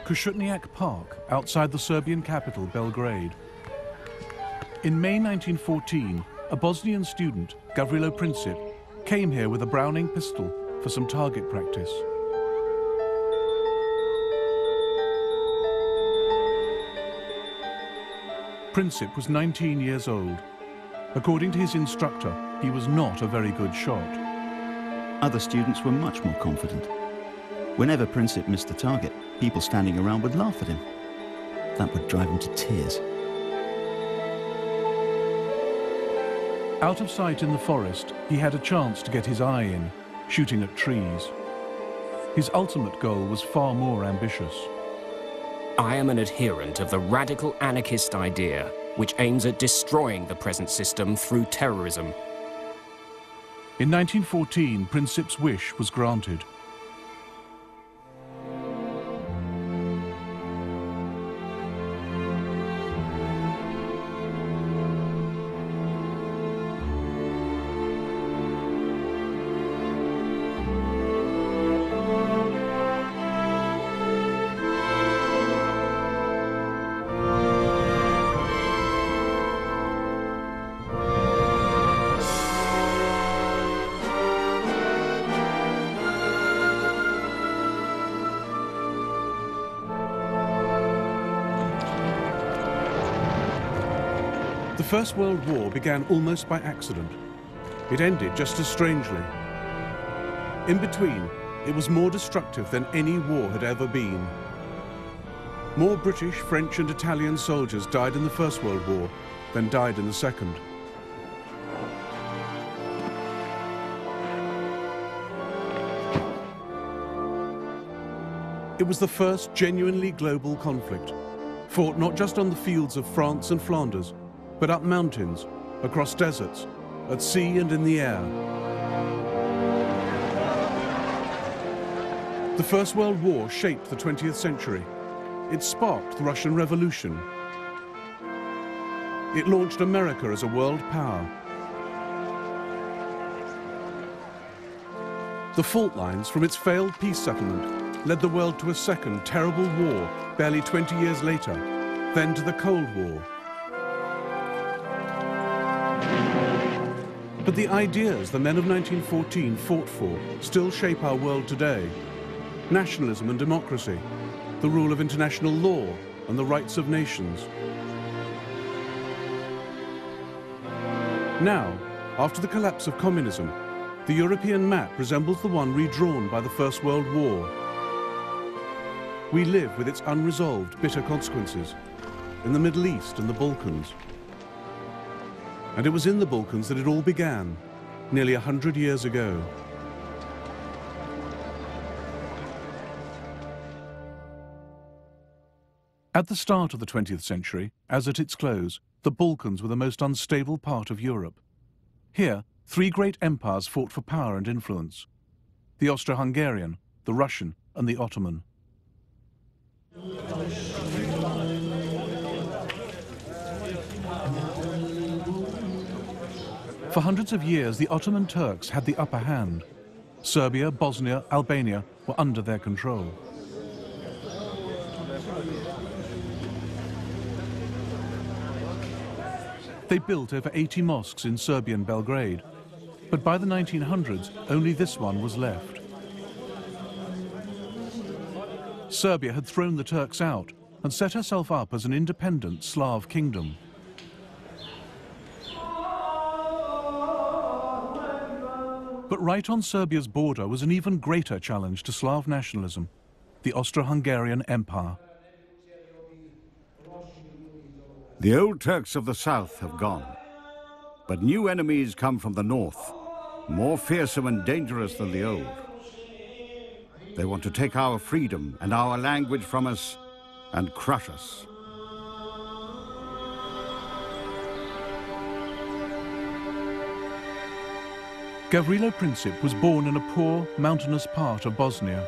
Košutnjak Park, outside the Serbian capital, Belgrade. In May 1914, a Bosnian student, Gavrilo Princip, came here with a Browning pistol for some target practice. Princip was 19 years old. According to his instructor, he was not a very good shot. Other students were much more confident. Whenever Princip missed the target, people standing around would laugh at him. That would drive him to tears. Out of sight in the forest, he had a chance to get his eye in, shooting at trees. His ultimate goal was far more ambitious. I am an adherent of the radical anarchist idea, which aims at destroying the present system through terrorism. In 1914, Princip's wish was granted. The First World War began almost by accident. It ended just as strangely. In between, it was more destructive than any war had ever been. More British, French and Italian soldiers died in the First World War than died in the Second. It was the first genuinely global conflict, fought not just on the fields of France and Flanders, but up mountains, across deserts, at sea and in the air. The First World War shaped the 20th century. It sparked the Russian Revolution. It launched America as a world power. The fault lines from its failed peace settlement led the world to a second terrible war barely 20 years later, then to the Cold War. But the ideas the men of 1914 fought for still shape our world today. Nationalism and democracy, the rule of international law and the rights of nations. Now, after the collapse of communism, the European map resembles the one redrawn by the First World War. We live with its unresolved, bitter consequences in the Middle East and the Balkans. And it was in the Balkans that it all began, nearly 100 years ago. At the start of the 20th century, as at its close, the Balkans were the most unstable part of Europe. Here, three great empires fought for power and influence: the Austro-Hungarian, the Russian, and the Ottoman. For hundreds of years, the Ottoman Turks had the upper hand. Serbia, Bosnia, Albania were under their control. They built over 80 mosques in Serbian Belgrade, but by the 1900s, only this one was left. Serbia had thrown the Turks out and set herself up as an independent Slav kingdom. But right on Serbia's border was an even greater challenge to Slav nationalism: the Austro-Hungarian Empire. The old Turks of the south have gone, but new enemies come from the north, more fearsome and dangerous than the old. They want to take our freedom and our language from us and crush us. Gavrilo Princip was born in a poor, mountainous part of Bosnia.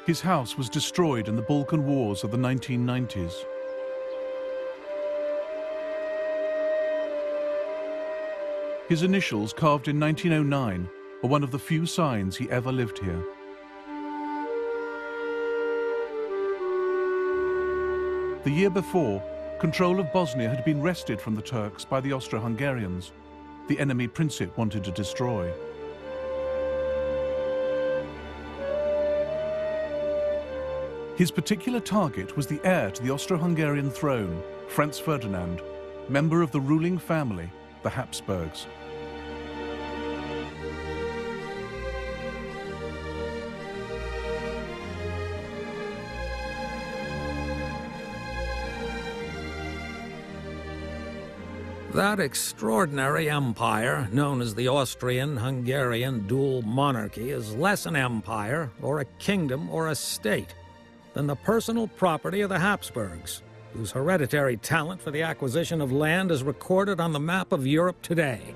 His house was destroyed in the Balkan Wars of the 1990s. His initials, carved in 1909, are one of the few signs he ever lived here. The year before, control of Bosnia had been wrested from the Turks by the Austro-Hungarians, the enemy Princip wanted to destroy. His particular target was the heir to the Austro-Hungarian throne, Franz Ferdinand, member of the ruling family, the Habsburgs. That extraordinary empire, known as the Austrian-Hungarian dual monarchy, is less an empire, or a kingdom, or a state, than the personal property of the Habsburgs, whose hereditary talent for the acquisition of land is recorded on the map of Europe today.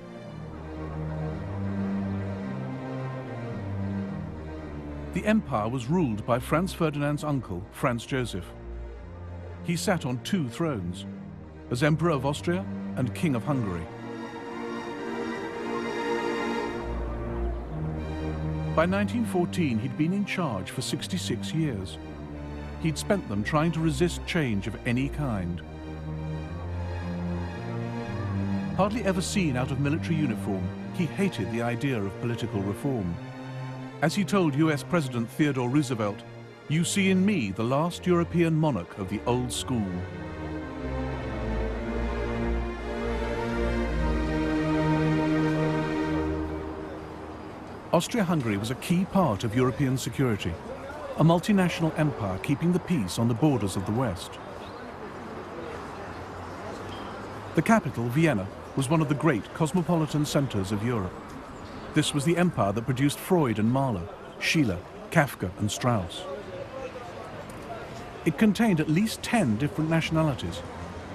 The empire was ruled by Franz Ferdinand's uncle, Franz Joseph. He sat on two thrones, as Emperor of Austria and King of Hungary. By 1914, he'd been in charge for 66 years. He'd spent them trying to resist change of any kind. Hardly ever seen out of military uniform, he hated the idea of political reform. As he told US President Theodore Roosevelt, "You see in me the last European monarch of the old school." Austria-Hungary was a key part of European security, a multinational empire keeping the peace on the borders of the West. The capital, Vienna, was one of the great cosmopolitan centers of Europe. This was the empire that produced Freud and Mahler, Schiller, Kafka and Strauss. It contained at least 10 different nationalities,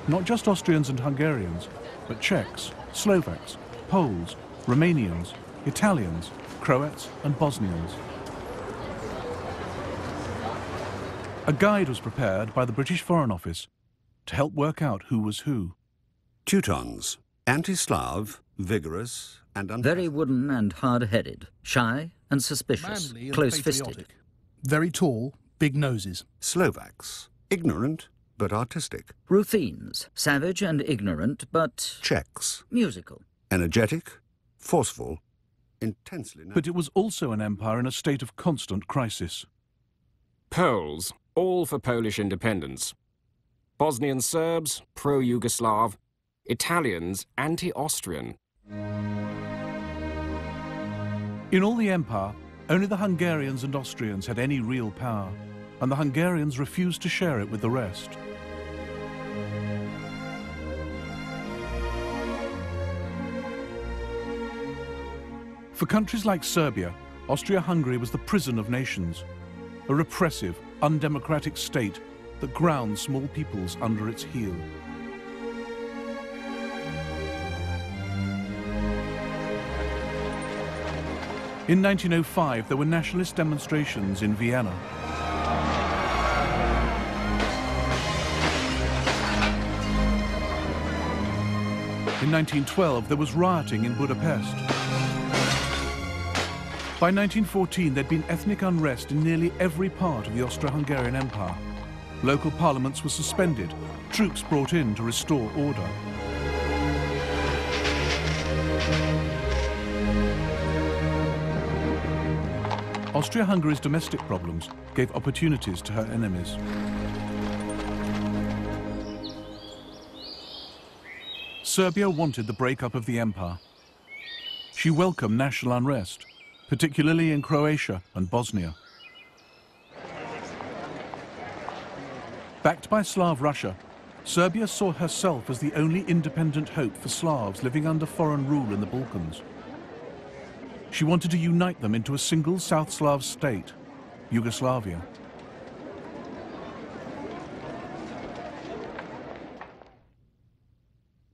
not just Austrians and Hungarians, but Czechs, Slovaks, Poles, Romanians, Italians, Croats and Bosnians. A guide was prepared by the British Foreign Office to help work out who was who. Teutons, anti-Slav, vigorous and very wooden and hard-headed, shy and suspicious, manly and close-fisted. patriotic. Very tall, big noses. Slovaks, ignorant but artistic. Ruthenes, savage and ignorant, but Czechs, musical. energetic, forceful, intensely... But it was also an empire in a state of constant crisis. Poles, all for Polish independence. Bosnian Serbs, pro-Yugoslav. Italians, anti-Austrian. In all the empire, only the Hungarians and Austrians had any real power, and the Hungarians refused to share it with the rest. For countries like Serbia, Austria-Hungary was the prison of nations, a repressive, undemocratic state that ground small peoples under its heel. In 1905, there were nationalist demonstrations in Vienna. In 1912, there was rioting in Budapest. By 1914, there'd been ethnic unrest in nearly every part of the Austro-Hungarian Empire. Local parliaments were suspended, troops brought in to restore order. Austria-Hungary's domestic problems gave opportunities to her enemies. Serbia wanted the breakup of the empire. She welcomed national unrest, particularly in Croatia and Bosnia. Backed by Slav Russia, Serbia saw herself as the only independent hope for Slavs living under foreign rule in the Balkans. She wanted to unite them into a single South Slav state, Yugoslavia.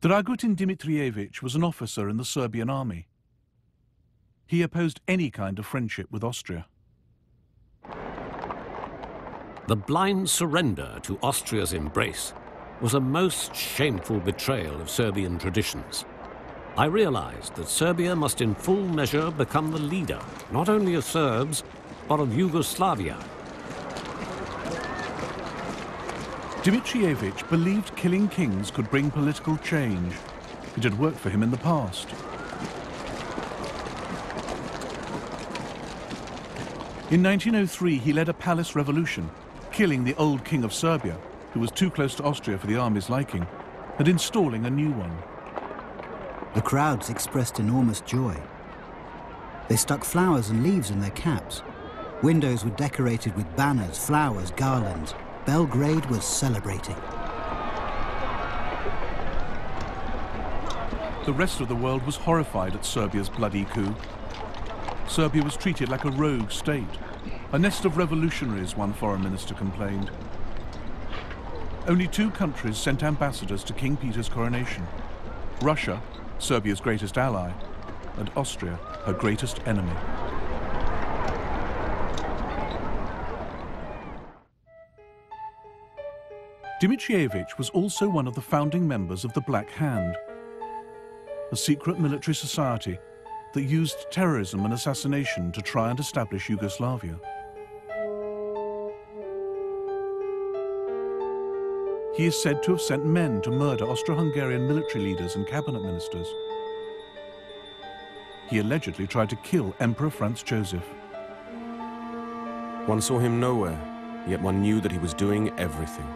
Dragutin Dimitrievich was an officer in the Serbian army. He opposed any kind of friendship with Austria. The blind surrender to Austria's embrace was a most shameful betrayal of Serbian traditions. I realized that Serbia must in full measure become the leader, not only of Serbs, but of Yugoslavia. Dimitrievich believed killing kings could bring political change. It had worked for him in the past. In 1903, he led a palace revolution, killing the old king of Serbia, who was too close to Austria for the army's liking, and installing a new one. The crowds expressed enormous joy. They stuck flowers and leaves in their caps. Windows were decorated with banners, flowers, garlands. Belgrade was celebrating. The rest of the world was horrified at Serbia's bloody coup. Serbia was treated like a rogue state, a nest of revolutionaries, one foreign minister complained. Only 2 countries sent ambassadors to King Peter's coronation: Russia, Serbia's greatest ally, and Austria, her greatest enemy. Dimitrievich was also one of the founding members of the Black Hand, a secret military society that used terrorism and assassination to try and establish Yugoslavia. He is said to have sent men to murder Austro-Hungarian military leaders and cabinet ministers. He allegedly tried to kill Emperor Franz Joseph. One saw him nowhere, yet one knew that he was doing everything.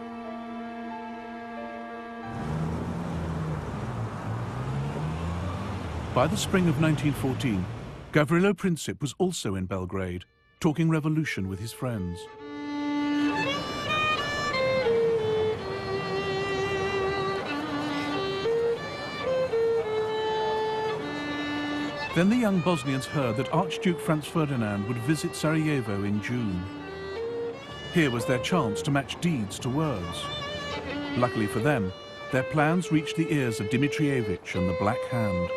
By the spring of 1914, Gavrilo Princip was also in Belgrade, talking revolution with his friends. Then the young Bosnians heard that Archduke Franz Ferdinand would visit Sarajevo in June. Here was their chance to match deeds to words. Luckily for them, their plans reached the ears of Dimitrievich and the Black Hand.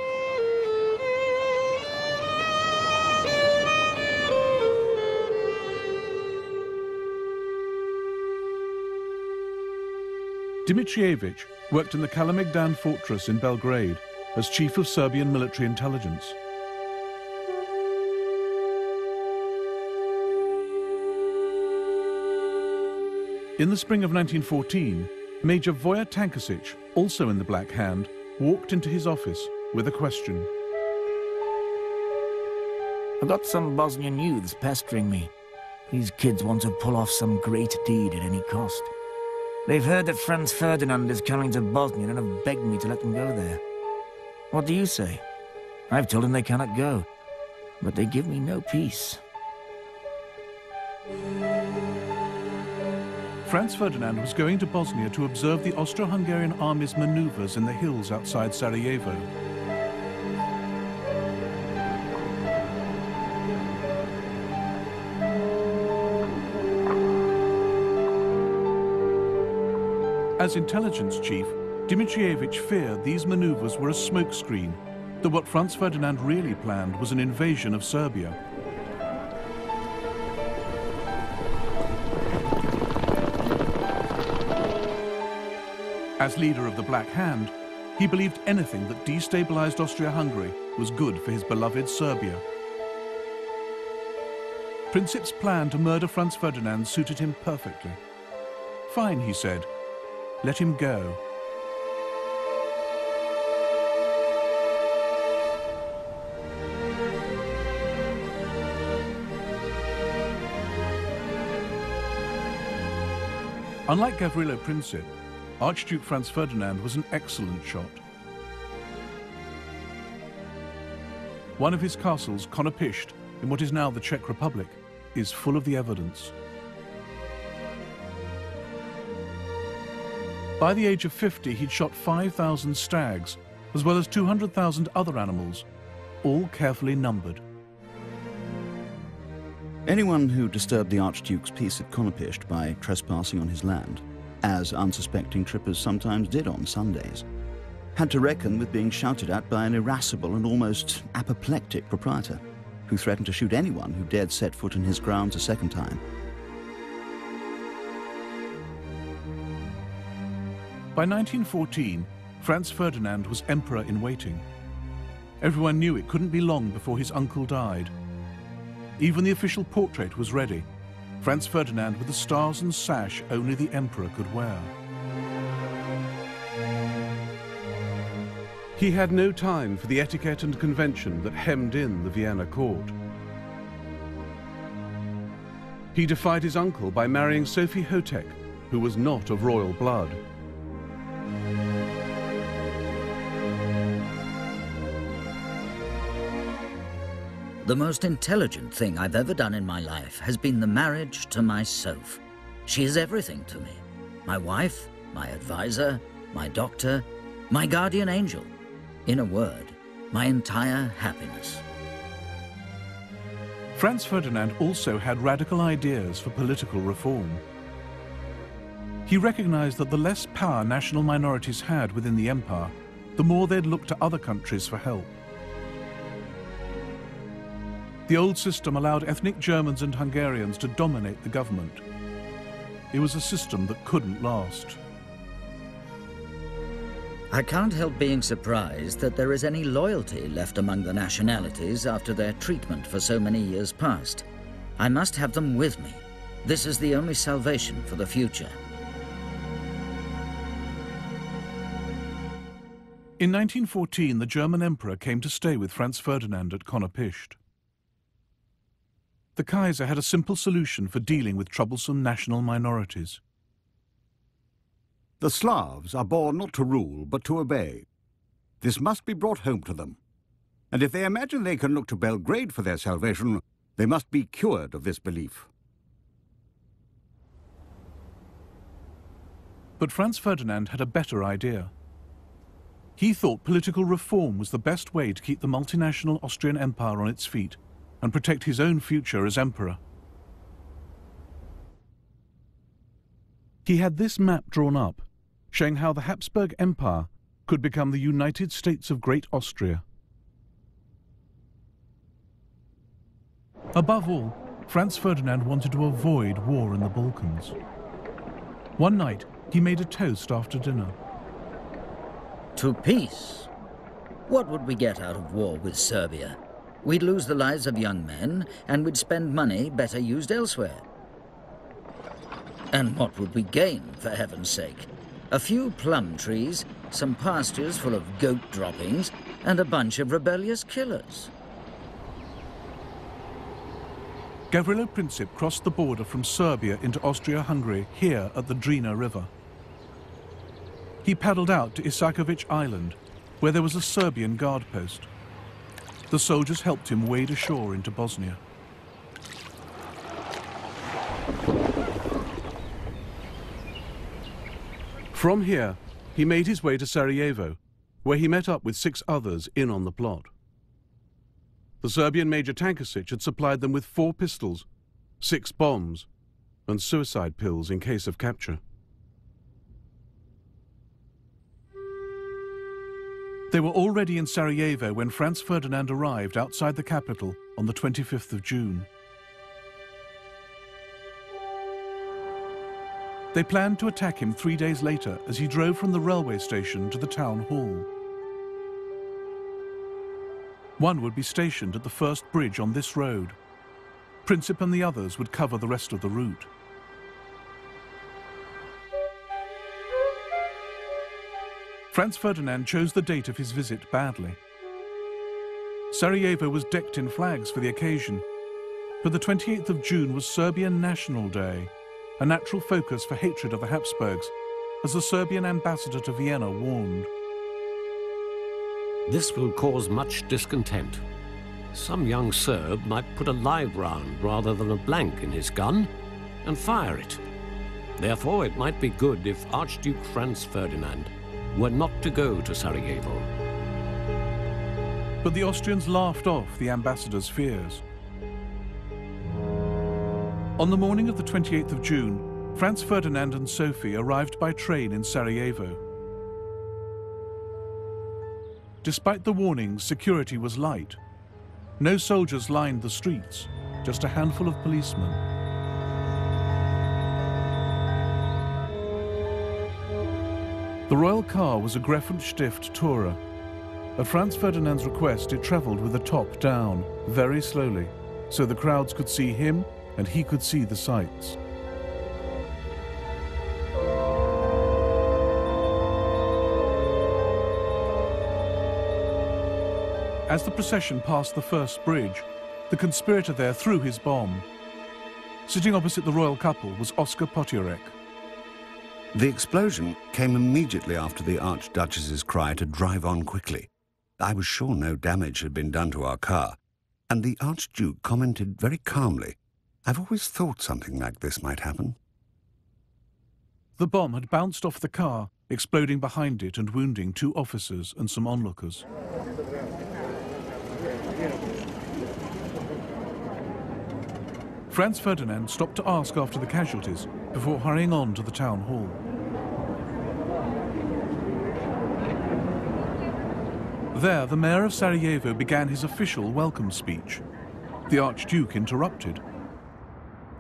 Dimitrievich worked in the Kalemegdan fortress in Belgrade as chief of Serbian military intelligence. In the spring of 1914, Major Voja Tankasic, also in the Black Hand, walked into his office with a question. I've got some Bosnian youths pestering me. These kids want to pull off some great deed at any cost. They've heard that Franz Ferdinand is coming to Bosnia and have begged me to let them go there. What do you say? I've told them they cannot go, but they give me no peace. Franz Ferdinand was going to Bosnia to observe the Austro-Hungarian army's maneuvers in the hills outside Sarajevo. As intelligence chief, Dimitrievich feared these maneuvers were a smokescreen, that what Franz Ferdinand really planned was an invasion of Serbia. As leader of the Black Hand, he believed anything that destabilized Austria-Hungary was good for his beloved Serbia. Princip's plan to murder Franz Ferdinand suited him perfectly. Fine, he said. Let him go. Unlike Gavrilo Princip, Archduke Franz Ferdinand was an excellent shot. One of his castles, Konopisht, in what is now the Czech Republic, is full of the evidence. By the age of 50, he'd shot 5,000 stags, as well as 200,000 other animals, all carefully numbered. Anyone who disturbed the Archduke's peace at Konopisht by trespassing on his land, as unsuspecting trippers sometimes did on Sundays, had to reckon with being shouted at by an irascible and almost apoplectic proprietor, who threatened to shoot anyone who dared set foot in his grounds a second time. By 1914, Franz Ferdinand was emperor in waiting. Everyone knew it couldn't be long before his uncle died. Even the official portrait was ready, Franz Ferdinand with the stars and sash only the emperor could wear. He had no time for the etiquette and convention that hemmed in the Vienna court. He defied his uncle by marrying Sophie Hotek, who was not of royal blood. The most intelligent thing I've ever done in my life has been the marriage to my Soph. She is everything to me. My wife, my advisor, my doctor, my guardian angel. In a word, my entire happiness. Franz Ferdinand also had radical ideas for political reform. He recognized that the less power national minorities had within the empire, the more they'd look to other countries for help. The old system allowed ethnic Germans and Hungarians to dominate the government. It was a system that couldn't last. I can't help being surprised that there is any loyalty left among the nationalities after their treatment for so many years past. I must have them with me. This is the only salvation for the future. In 1914, the German emperor came to stay with Franz Ferdinand at Konopishcht. The Kaiser had a simple solution for dealing with troublesome national minorities. The Slavs are born not to rule, but to obey. This must be brought home to them. And if they imagine they can look to Belgrade for their salvation, they must be cured of this belief. But Franz Ferdinand had a better idea. He thought political reform was the best way to keep the multinational Austrian Empire on its feet and protect his own future as emperor. He had this map drawn up, showing how the Habsburg Empire could become the United States of Great Austria. Above all, Franz Ferdinand wanted to avoid war in the Balkans. One night, he made a toast after dinner. To peace. What would we get out of war with Serbia? We'd lose the lives of young men, and we'd spend money better used elsewhere. And what would we gain, for heaven's sake? A few plum trees, some pastures full of goat droppings, and a bunch of rebellious killers. Gavrilo Princip crossed the border from Serbia into Austria-Hungary here at the Drina River. He paddled out to Isakovic Island, where there was a Serbian guard post. The soldiers helped him wade ashore into Bosnia. From here, he made his way to Sarajevo, where he met up with 6 others in on the plot. The Serbian Major Tankasic had supplied them with 4 pistols, 6 bombs, and suicide pills in case of capture. They were already in Sarajevo when Franz Ferdinand arrived outside the capital on the 25th of June. They planned to attack him 3 days later as he drove from the railway station to the town hall. One would be stationed at the first bridge on this road. Princip and the others would cover the rest of the route. Franz Ferdinand chose the date of his visit badly. Sarajevo was decked in flags for the occasion, but the 28th of June was Serbian National Day, a natural focus for hatred of the Habsburgs, as the Serbian ambassador to Vienna warned. This will cause much discontent. Some young Serb might put a live round rather than a blank in his gun and fire it. Therefore, it might be good if Archduke Franz Ferdinand were not to go to Sarajevo. But the Austrians laughed off the ambassador's fears. On the morning of the 28th of June, Franz Ferdinand and Sophie arrived by train in Sarajevo. Despite the warnings, security was light. No soldiers lined the streets, just a handful of policemen. The royal car was a Greffenstift Tourer. At Franz Ferdinand's request, it travelled with the top down, very slowly, so the crowds could see him and he could see the sights. As the procession passed the first bridge, the conspirator there threw his bomb. Sitting opposite the royal couple was Oskar Potiorek. The explosion came immediately after the Archduchess's cry to drive on quickly. I was sure no damage had been done to our car, and the Archduke commented very calmly, "I've always thought something like this might happen." The bomb had bounced off the car, exploding behind it and wounding 2 officers and some onlookers. Franz Ferdinand stopped to ask after the casualties before hurrying on to the town hall. There, the mayor of Sarajevo began his official welcome speech. The Archduke interrupted.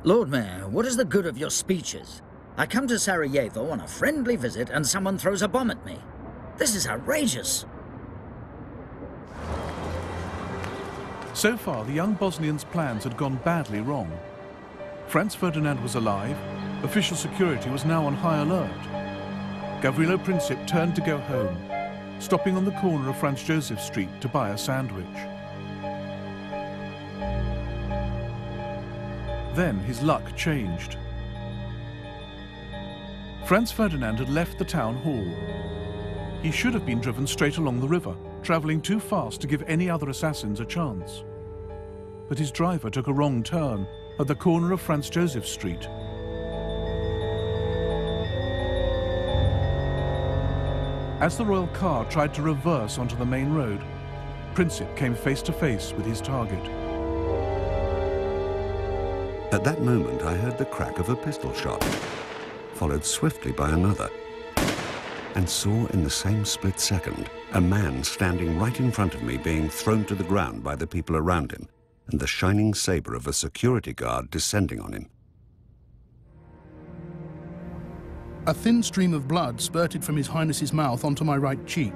Lord Mayor, what is the good of your speeches? I come to Sarajevo on a friendly visit and someone throws a bomb at me. This is outrageous. So far, the young Bosnian's plans had gone badly wrong. Franz Ferdinand was alive, official security was now on high alert. Gavrilo Princip turned to go home, stopping on the corner of Franz Joseph Street to buy a sandwich. Then his luck changed. Franz Ferdinand had left the town hall. He should have been driven straight along the river, travelling too fast to give any other assassins a chance. But his driver took a wrong turn at the corner of Franz Joseph Street. As the royal car tried to reverse onto the main road, Princip came face to face with his target. At that moment, I heard the crack of a pistol shot, followed swiftly by another, and saw in the same split second a man standing right in front of me being thrown to the ground by the people around him, and the shining saber of a security guard descending on him. A thin stream of blood spurted from His Highness's mouth onto my right cheek.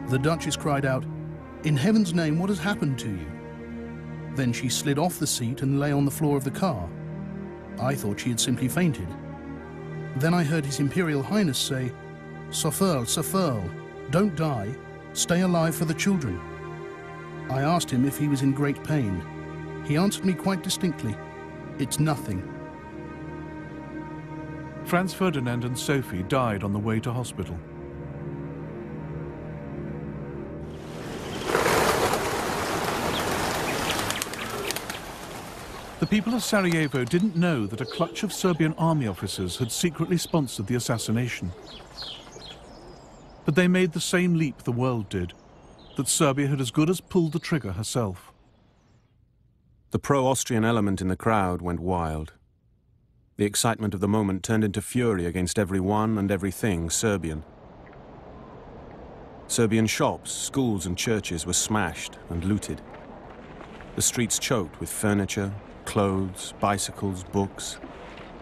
The Duchess cried out, "In heaven's name, what has happened to you?" Then she slid off the seat and lay on the floor of the car. I thought she had simply fainted. Then I heard His Imperial Highness say, "Sofurl, Sofurl, don't die. Stay alive for the children." I asked him if he was in great pain. He answered me quite distinctly, "It's nothing." Franz Ferdinand and Sophie died on the way to hospital. The people of Sarajevo didn't know that a clutch of Serbian army officers had secretly sponsored the assassination. But they made the same leap the world did, that Serbia had as good as pulled the trigger herself. The pro-Austrian element in the crowd went wild. The excitement of the moment turned into fury against everyone and everything Serbian. Serbian shops, schools and churches were smashed and looted. The streets choked with furniture, clothes, bicycles, books,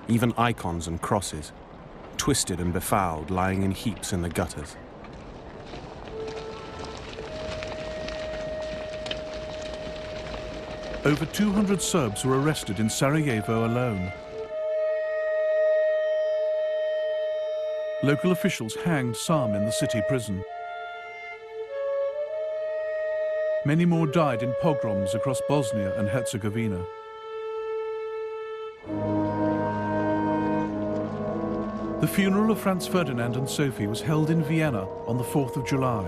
even icons and crosses, twisted and befouled, lying in heaps in the gutters. Over 200 Serbs were arrested in Sarajevo alone. Local officials hanged some in the city prison. Many more died in pogroms across Bosnia and Herzegovina. The funeral of Franz Ferdinand and Sophie was held in Vienna on the 4th of July.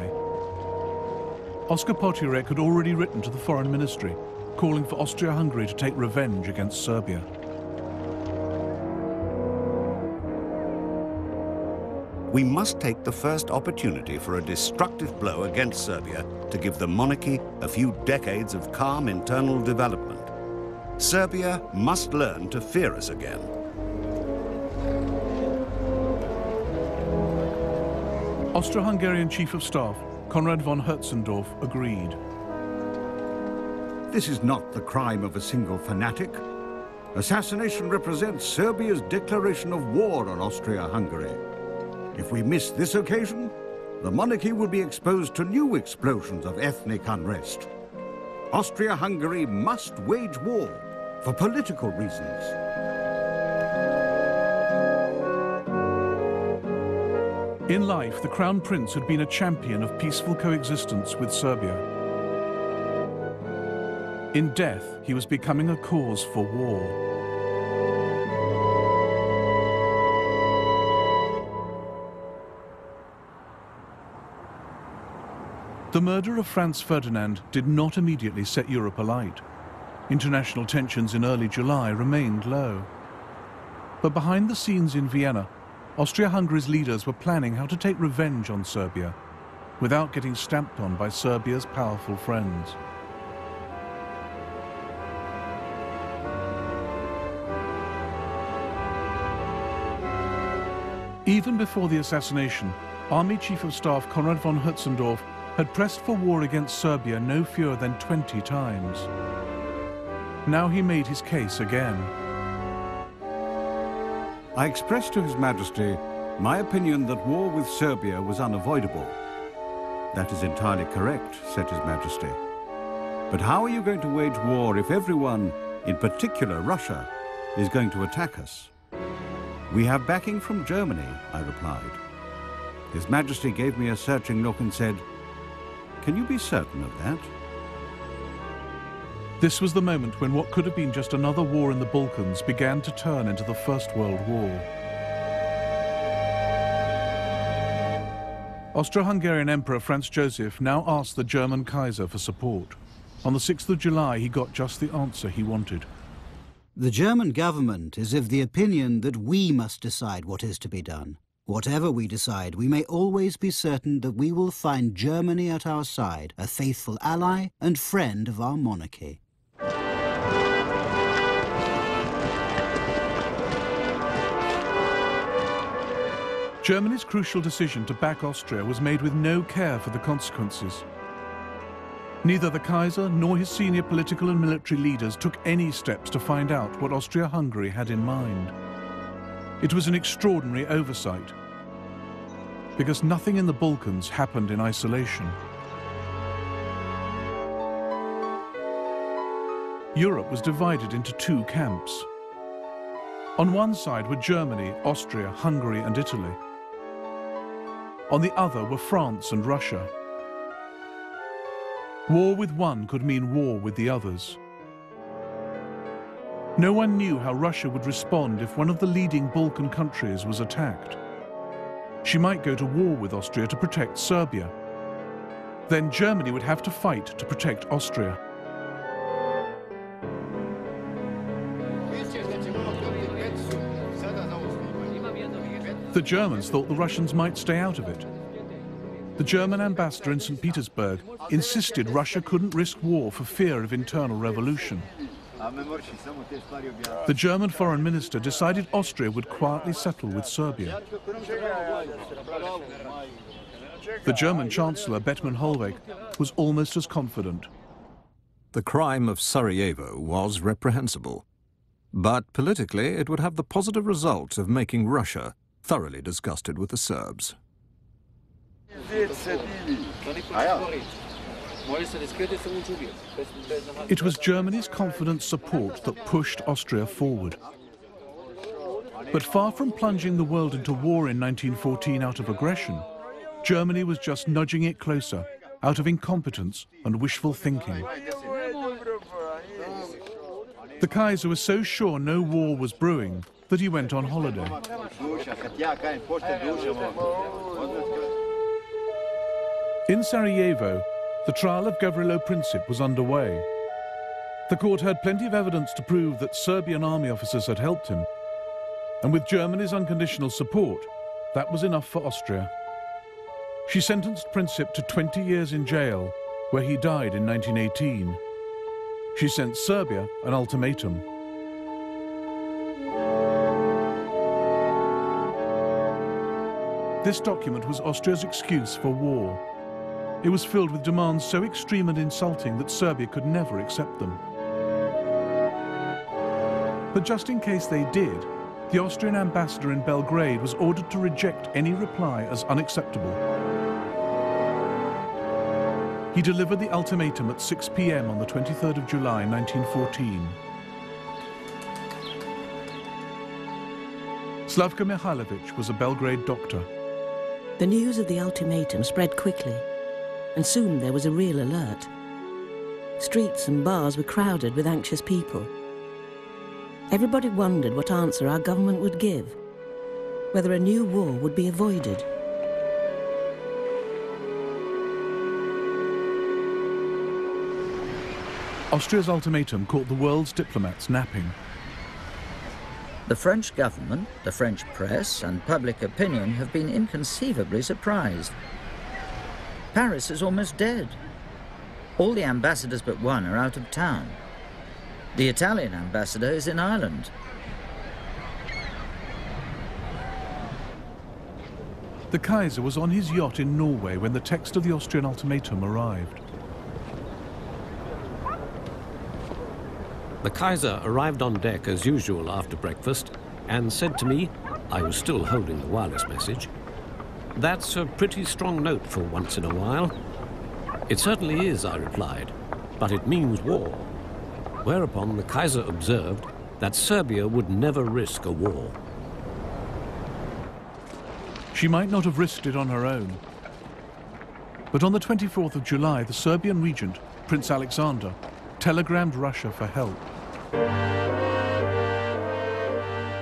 Oskar Potiorek had already written to the Foreign Ministry, calling for Austria-Hungary to take revenge against Serbia. We must take the first opportunity for a destructive blow against Serbia to give the monarchy a few decades of calm internal development. Serbia must learn to fear us again. Austro-Hungarian Chief of Staff Konrad von Hertzendorf agreed. This is not the crime of a single fanatic. Assassination represents Serbia's declaration of war on Austria-Hungary. If we miss this occasion, the monarchy would be exposed to new explosions of ethnic unrest. Austria-Hungary must wage war for political reasons. In life, the Crown Prince had been a champion of peaceful coexistence with Serbia. In death, he was becoming a cause for war. The murder of Franz Ferdinand did not immediately set Europe alight. International tensions in early July remained low. But behind the scenes in Vienna, Austria-Hungary's leaders were planning how to take revenge on Serbia without getting stamped on by Serbia's powerful friends. Even before the assassination, Army Chief of Staff Konrad von Hötzendorf had pressed for war against Serbia no fewer than 20 times. Now he made his case again. I expressed to His Majesty my opinion that war with Serbia was unavoidable. That is entirely correct, said His Majesty. But how are you going to wage war if everyone, in particular Russia, is going to attack us? We have backing from Germany, I replied. His Majesty gave me a searching look and said, "Can you be certain of that?" This was the moment when what could have been just another war in the Balkans began to turn into the First World War. Austro-Hungarian Emperor Franz Joseph now asked the German Kaiser for support. On the 6th of July, he got just the answer he wanted. The German government is of the opinion that we must decide what is to be done. Whatever we decide, we may always be certain that we will find Germany at our side, a faithful ally and friend of our monarchy. Germany's crucial decision to back Austria was made with no care for the consequences. Neither the Kaiser nor his senior political and military leaders took any steps to find out what Austria-Hungary had in mind. It was an extraordinary oversight, because nothing in the Balkans happened in isolation. Europe was divided into two camps. On one side were Germany, Austria, Hungary and Italy. On the other were France and Russia. War with one could mean war with the others. No one knew how Russia would respond if one of the leading Balkan countries was attacked. She might go to war with Austria to protect Serbia. Then Germany would have to fight to protect Austria. The Germans thought the Russians might stay out of it. The German ambassador in St. Petersburg insisted Russia couldn't risk war for fear of internal revolution. The German foreign minister decided Austria would quietly settle with Serbia. The German chancellor, Bethmann Hollweg, was almost as confident. The crime of Sarajevo was reprehensible, but politically it would have the positive result of making Russia thoroughly disgusted with the Serbs. It was Germany's confident support that pushed Austria forward. But far from plunging the world into war in 1914 out of aggression, Germany was just nudging it closer out of incompetence and wishful thinking. The Kaiser was so sure no war was brewing that he went on holiday. In Sarajevo, the trial of Gavrilo Princip was underway. The court had plenty of evidence to prove that Serbian army officers had helped him. And with Germany's unconditional support, that was enough for Austria. She sentenced Princip to 20 years in jail, where he died in 1918. She sent Serbia an ultimatum. This document was Austria's excuse for war. It was filled with demands so extreme and insulting that Serbia could never accept them. But just in case they did, the Austrian ambassador in Belgrade was ordered to reject any reply as unacceptable. He delivered the ultimatum at 6 p.m. on the 23rd of July, 1914. Slavka Mihailovich was a Belgrade doctor. The news of the ultimatum spread quickly, and soon there was a real alert. Streets and bars were crowded with anxious people. Everybody wondered what answer our government would give, whether a new war would be avoided. Austria's ultimatum caught the world's diplomats napping. The French government, the French press, and public opinion have been inconceivably surprised. Paris is almost dead. All the ambassadors but one are out of town. The Italian ambassador is in Ireland. The Kaiser was on his yacht in Norway when the text of the Austrian ultimatum arrived. The Kaiser arrived on deck as usual after breakfast and said to me, I was still holding the wireless message, "That's a pretty strong note for once in a while." "It certainly is," I replied, "but it means war." Whereupon the Kaiser observed that Serbia would never risk a war. She might not have risked it on her own. But on the 24th of July, the Serbian regent, Prince Alexander, telegrammed Russia for help.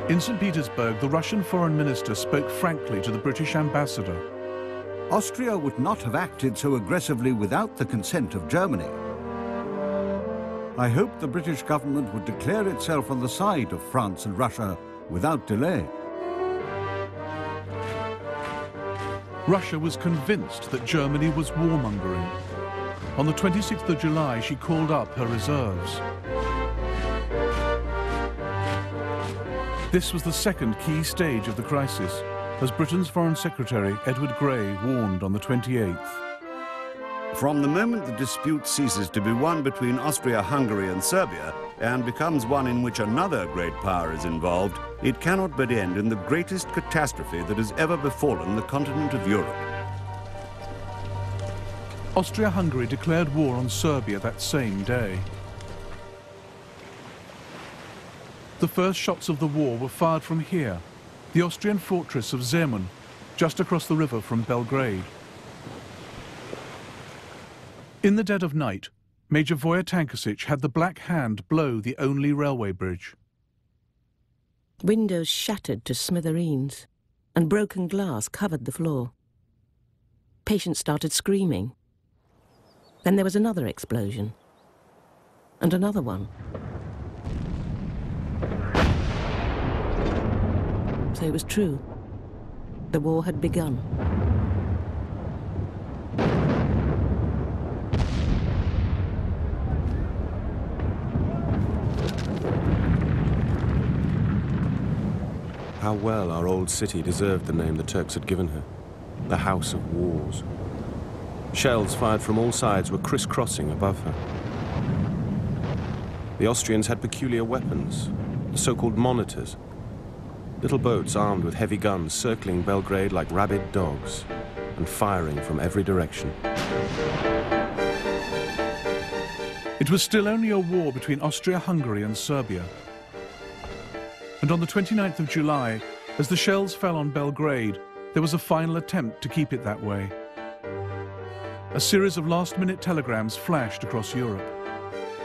In St. Petersburg, the Russian foreign minister spoke frankly to the British ambassador. Austria would not have acted so aggressively without the consent of Germany. I hope the British government would declare itself on the side of France and Russia without delay. Russia was convinced that Germany was warmongering. On the 26th of July, she called up her reserves. This was the second key stage of the crisis, as Britain's Foreign Secretary Edward Grey warned on the 28th. From the moment the dispute ceases to be one between Austria-Hungary and Serbia and becomes one in which another great power is involved, it cannot but end in the greatest catastrophe that has ever befallen the continent of Europe. Austria-Hungary declared war on Serbia that same day. The first shots of the war were fired from here, the Austrian fortress of Zemun, just across the river from Belgrade. In the dead of night, Major Voja Tankasic had the Black Hand blow the only railway bridge. Windows shattered to smithereens, and broken glass covered the floor. Patients started screaming. Then there was another explosion, and another one. So it was true. The war had begun. How well our old city deserved the name the Turks had given her, the House of Wars. Shells fired from all sides were crisscrossing above her. The Austrians had peculiar weapons, the so-called monitors, little boats armed with heavy guns circling Belgrade like rabid dogs and firing from every direction. It was still only a war between Austria-Hungary and Serbia. And on the 29th of July, as the shells fell on Belgrade, there was a final attempt to keep it that way. A series of last-minute telegrams flashed across Europe.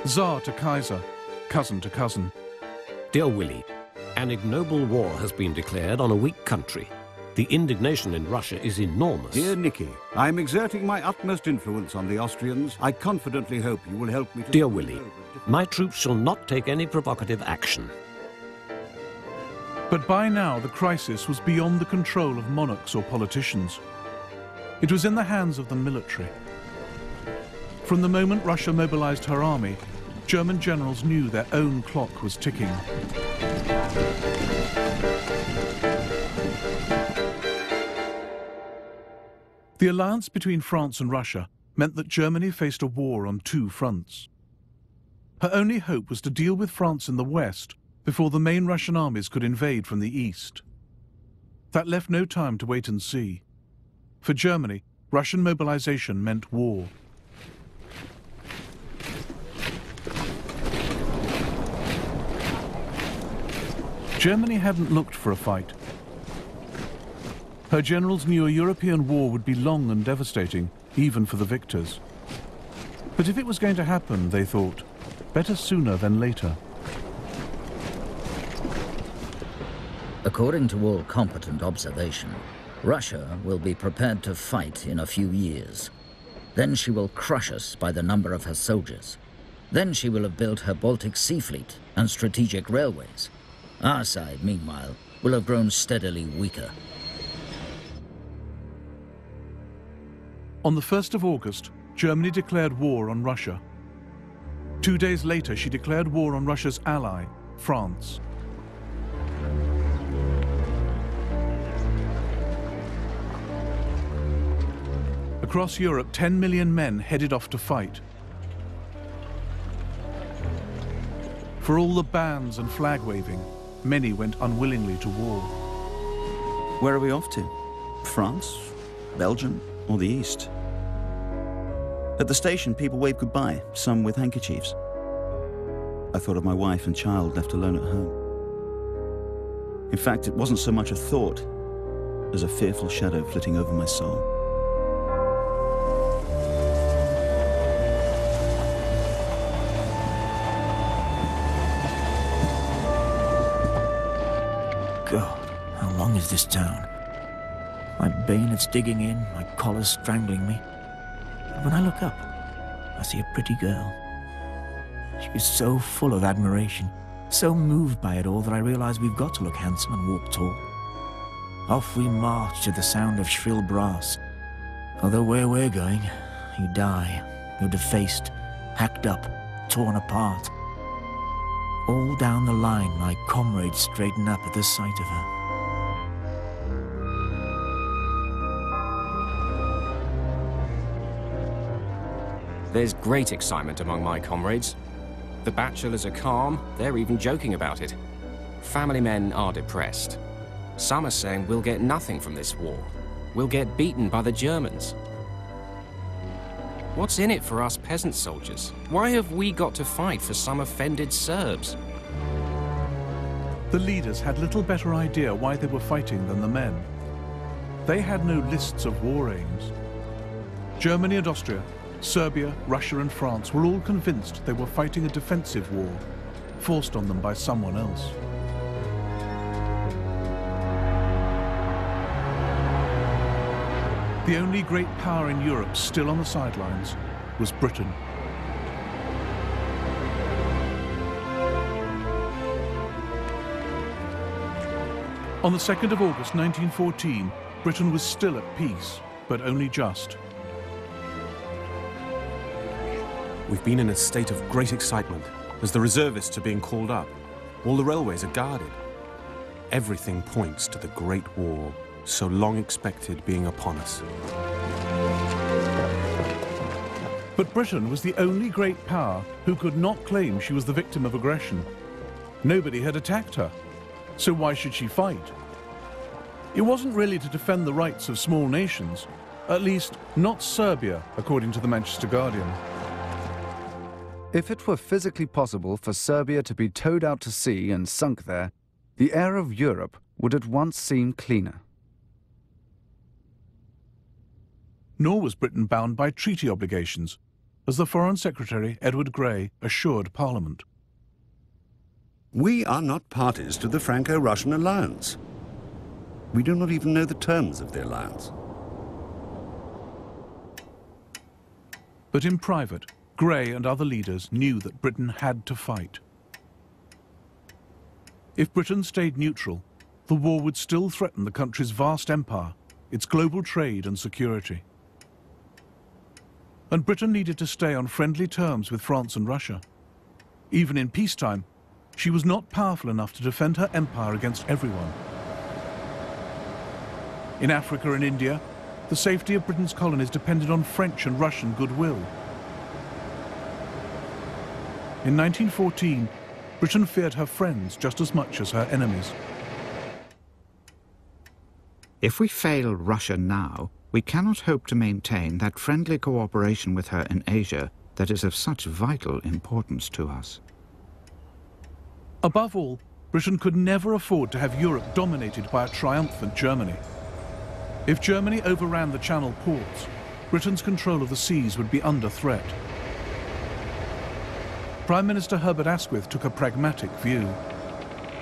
Tsar to Kaiser, cousin to cousin. Dear Willie, an ignoble war has been declared on a weak country. The indignation in Russia is enormous. Dear Nicky, I am exerting my utmost influence on the Austrians. I confidently hope you will help me to... Dear Willie, my troops shall not take any provocative action. But by now the crisis was beyond the control of monarchs or politicians. It was in the hands of the military. From the moment Russia mobilized her army, German generals knew their own clock was ticking. The alliance between France and Russia meant that Germany faced a war on two fronts. Her only hope was to deal with France in the west before the main Russian armies could invade from the east. That left no time to wait and see. For Germany, Russian mobilization meant war. Germany hadn't looked for a fight. Her generals knew a European war would be long and devastating, even for the victors. But if it was going to happen, they thought, better sooner than later. According to all competent observation, Russia will be prepared to fight in a few years. Then she will crush us by the number of her soldiers. Then she will have built her Baltic Sea Fleet and strategic railways. Our side, meanwhile, will have grown steadily weaker. On the 1st of August, Germany declared war on Russia. 2 days later, she declared war on Russia's ally, France. Across Europe, 10 million men headed off to fight. For all the bans and flag waving, many went unwillingly to war. Where are we off to? France? Belgium? Or the East? At the station, people waved goodbye, some with handkerchiefs. I thought of my wife and child left alone at home. In fact, it wasn't so much a thought as a fearful shadow flitting over my soul. God, how long is this town? My bayonets digging in, my collar strangling me. But when I look up, I see a pretty girl. She is so full of admiration, so moved by it all that I realize we've got to look handsome and walk tall. Off we march to the sound of shrill brass. Although where we're going, you die, you're defaced, hacked up, torn apart. All down the line, my comrades straighten up at the sight of her. There's great excitement among my comrades. The bachelors are calm, they're even joking about it. Family men are depressed. Some are saying we'll get nothing from this war. We'll get beaten by the Germans. What's in it for us peasant soldiers? Why have we got to fight for some offended Serbs? The leaders had little better idea why they were fighting than the men. They had no lists of war aims. Germany and Austria, Serbia, Russia and France were all convinced they were fighting a defensive war, forced on them by someone else. The only great power in Europe still on the sidelines was Britain. On the 2nd of August 1914, Britain was still at peace, but only just. We've been in a state of great excitement as the reservists are being called up. All the railways are guarded. Everything points to the Great War, so long expected, being upon us. But Britain was the only great power who could not claim she was the victim of aggression. Nobody had attacked her, so why should she fight? It wasn't really to defend the rights of small nations, at least not Serbia, according to the Manchester Guardian. If it were physically possible for Serbia to be towed out to sea and sunk there, the air of Europe would at once seem cleaner. Nor was Britain bound by treaty obligations, as the Foreign Secretary, Edward Grey, assured Parliament. We are not parties to the Franco-Russian alliance. We do not even know the terms of the alliance. But in private, Grey and other leaders knew that Britain had to fight. If Britain stayed neutral, the war would still threaten the country's vast empire, its global trade and security. And Britain needed to stay on friendly terms with France and Russia. Even in peacetime, she was not powerful enough to defend her empire against everyone. In Africa and India, the safety of Britain's colonies depended on French and Russian goodwill. In 1914, Britain feared her friends just as much as her enemies. If we fail Russia now, we cannot hope to maintain that friendly cooperation with her in Asia that is of such vital importance to us. Above all, Britain could never afford to have Europe dominated by a triumphant Germany. If Germany overran the Channel ports, Britain's control of the seas would be under threat. Prime Minister Herbert Asquith took a pragmatic view.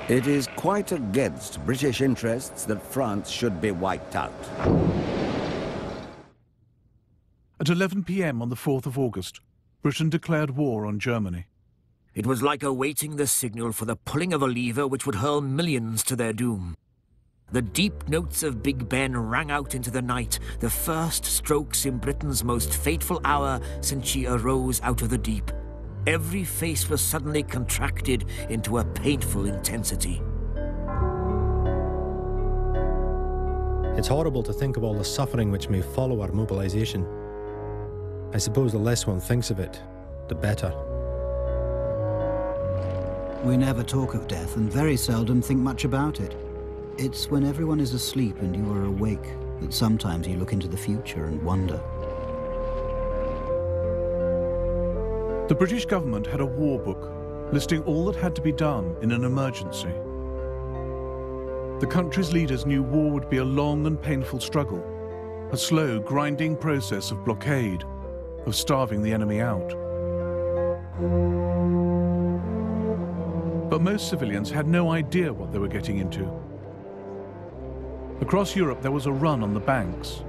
It is quite against British interests that France should be wiped out. At 11 p.m. on the 4th of August, Britain declared war on Germany. It was like awaiting the signal for the pulling of a lever which would hurl millions to their doom. The deep notes of Big Ben rang out into the night, the first strokes in Britain's most fateful hour since she arose out of the deep. Every face was suddenly contracted into a painful intensity. It's horrible to think of all the suffering which may follow our mobilization. I suppose the less one thinks of it, the better. We never talk of death and very seldom think much about it. It's when everyone is asleep and you are awake that sometimes you look into the future and wonder. The British government had a war book listing all that had to be done in an emergency. The country's leaders knew war would be a long and painful struggle, a slow, grinding process of blockade, of starving the enemy out. But most civilians had no idea what they were getting into. Across Europe, there was a run on the banks.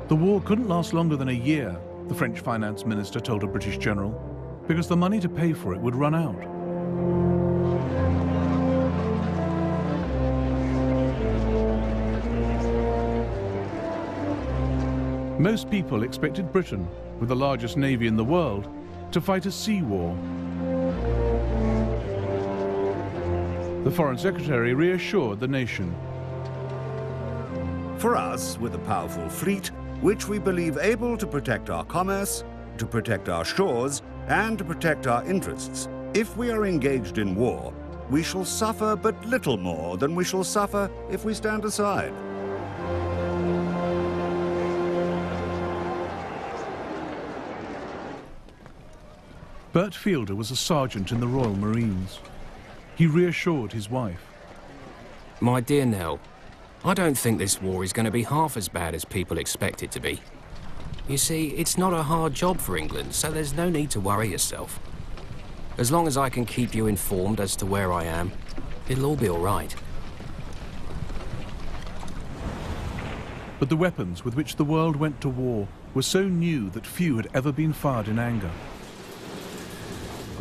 The war couldn't last longer than a year, the French finance minister told a British general, because the money to pay for it would run out. Most people expected Britain, with the largest navy in the world, to fight a sea war. The Foreign Secretary reassured the nation. For us, with a powerful fleet, which we believe able to protect our commerce, to protect our shores, and to protect our interests, if we are engaged in war, we shall suffer but little more than we shall suffer if we stand aside. Bert Fielder was a sergeant in the Royal Marines. He reassured his wife. My dear Nell, I don't think this war is going to be half as bad as people expect it to be. You see, it's not a hard job for England, so there's no need to worry yourself. As long as I can keep you informed as to where I am, it'll all be all right. But the weapons with which the world went to war were so new that few had ever been fired in anger.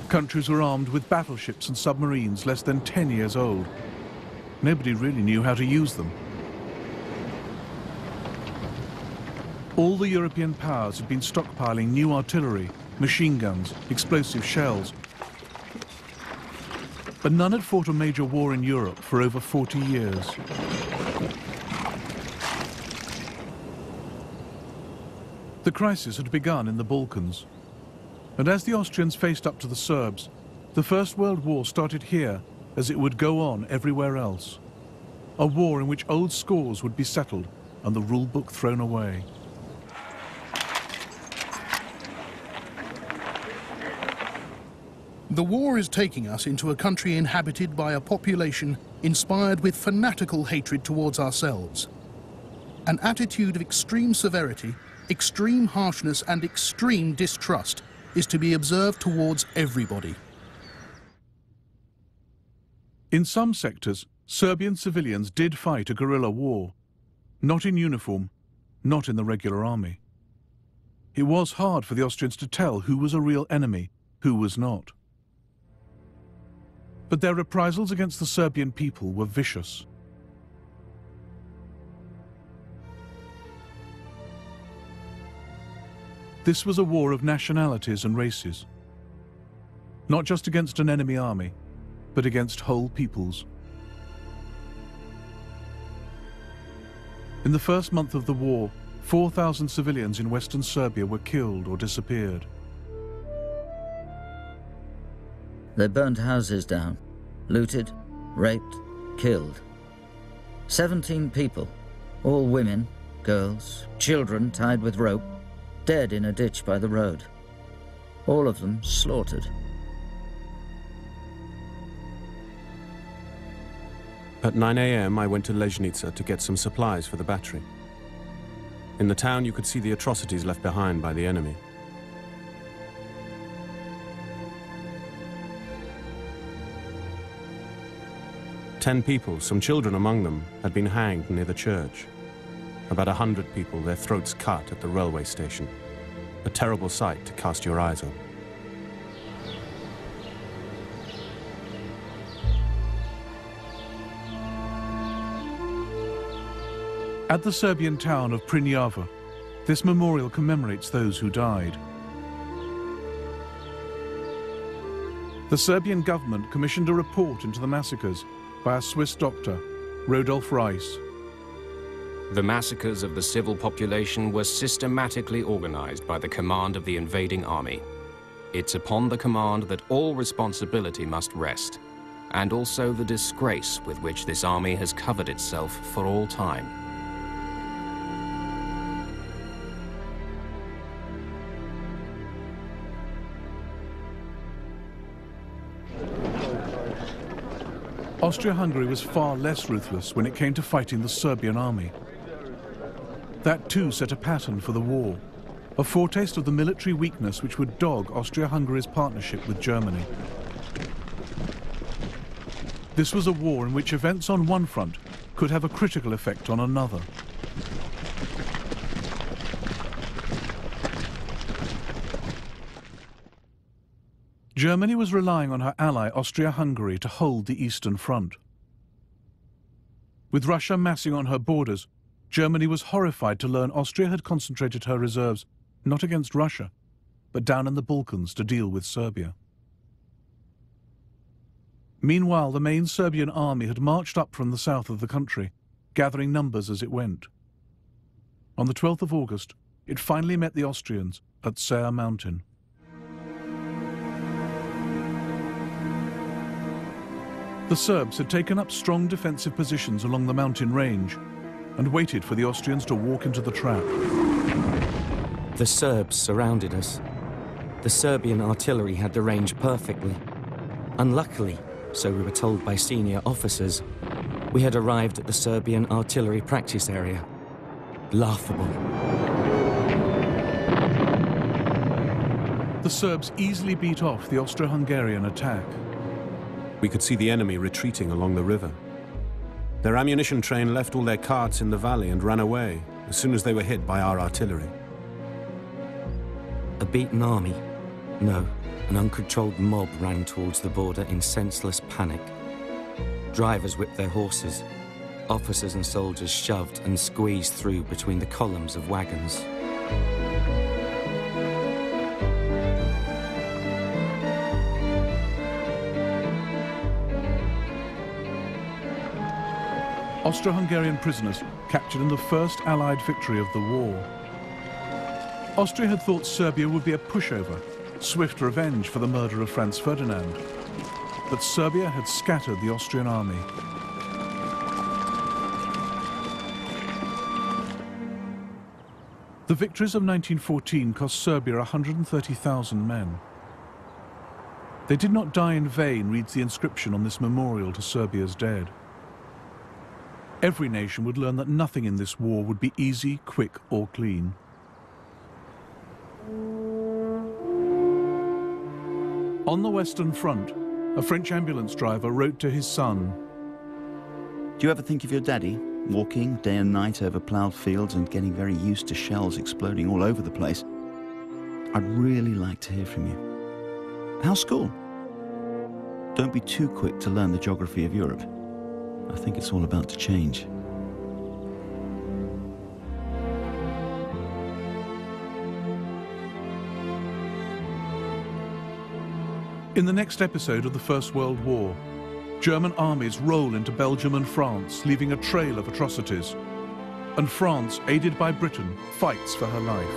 Countries were armed with battleships and submarines less than 10 years old. Nobody really knew how to use them. All the European powers had been stockpiling new artillery, machine guns, explosive shells. But none had fought a major war in Europe for over 40 years. The crisis had begun in the Balkans. And as the Austrians faced up to the Serbs, the First World War started here as it would go on everywhere else. A war in which old scores would be settled and the rule book thrown away. The war is taking us into a country inhabited by a population inspired with fanatical hatred towards ourselves. An attitude of extreme severity, extreme harshness and extreme distrust is to be observed towards everybody. In some sectors, Serbian civilians did fight a guerrilla war, not in uniform, not in the regular army. It was hard for the Austrians to tell who was a real enemy, who was not. But their reprisals against the Serbian people were vicious. This was a war of nationalities and races, not just against an enemy army, but against whole peoples. In the first month of the war, 4,000 civilians in Western Serbia were killed or disappeared. They burned houses down, looted, raped, killed. 17 people, all women, girls, children tied with rope, dead in a ditch by the road. All of them slaughtered. At 9 a.m., I went to Leznica to get some supplies for the battery. In the town, you could see the atrocities left behind by the enemy. Ten people, some children among them, had been hanged near the church. About 100 people, their throats cut at the railway station. A terrible sight to cast your eyes on. At the Serbian town of Prnjava, this memorial commemorates those who died. The Serbian government commissioned a report into the massacres by a Swiss doctor, Rodolf Reiss. The massacres of the civil population were systematically organized by the command of the invading army. It's upon the command that all responsibility must rest, and also the disgrace with which this army has covered itself for all time. Austria-Hungary was far less ruthless when it came to fighting the Serbian army. That too set a pattern for the war, a foretaste of the military weakness which would dog Austria-Hungary's partnership with Germany. This was a war in which events on one front could have a critical effect on another. Germany was relying on her ally Austria-Hungary to hold the Eastern Front. With Russia massing on her borders, Germany was horrified to learn Austria had concentrated her reserves not against Russia, but down in the Balkans to deal with Serbia. Meanwhile, the main Serbian army had marched up from the south of the country, gathering numbers as it went. On the 12th of August, it finally met the Austrians at Ser Mountain. The Serbs had taken up strong defensive positions along the mountain range and waited for the Austrians to walk into the trap. The Serbs surrounded us. The Serbian artillery had the range perfectly. Unluckily, so we were told by senior officers, we had arrived at the Serbian artillery practice area. Laughable. The Serbs easily beat off the Austro-Hungarian attack. We could see the enemy retreating along the river. Their ammunition train left all their carts in the valley and ran away as soon as they were hit by our artillery. A beaten army? No, an uncontrolled mob ran towards the border in senseless panic. Drivers whipped their horses. Officers and soldiers shoved and squeezed through between the columns of wagons. Austro-Hungarian prisoners captured in the first Allied victory of the war. Austria had thought Serbia would be a pushover, swift revenge for the murder of Franz Ferdinand. But Serbia had scattered the Austrian army. The victories of 1914 cost Serbia 130,000 men. They did not die in vain, reads the inscription on this memorial to Serbia's dead. Every nation would learn that nothing in this war would be easy, quick, or clean. On the Western Front, a French ambulance driver wrote to his son, "Do you ever think of your daddy, walking day and night over ploughed fields and getting very used to shells exploding all over the place? I'd really like to hear from you. How's school? Don't be too quick to learn the geography of Europe. I think it's all about to change." In the next episode of the First World War, German armies roll into Belgium and France, leaving a trail of atrocities. And France, aided by Britain, fights for her life.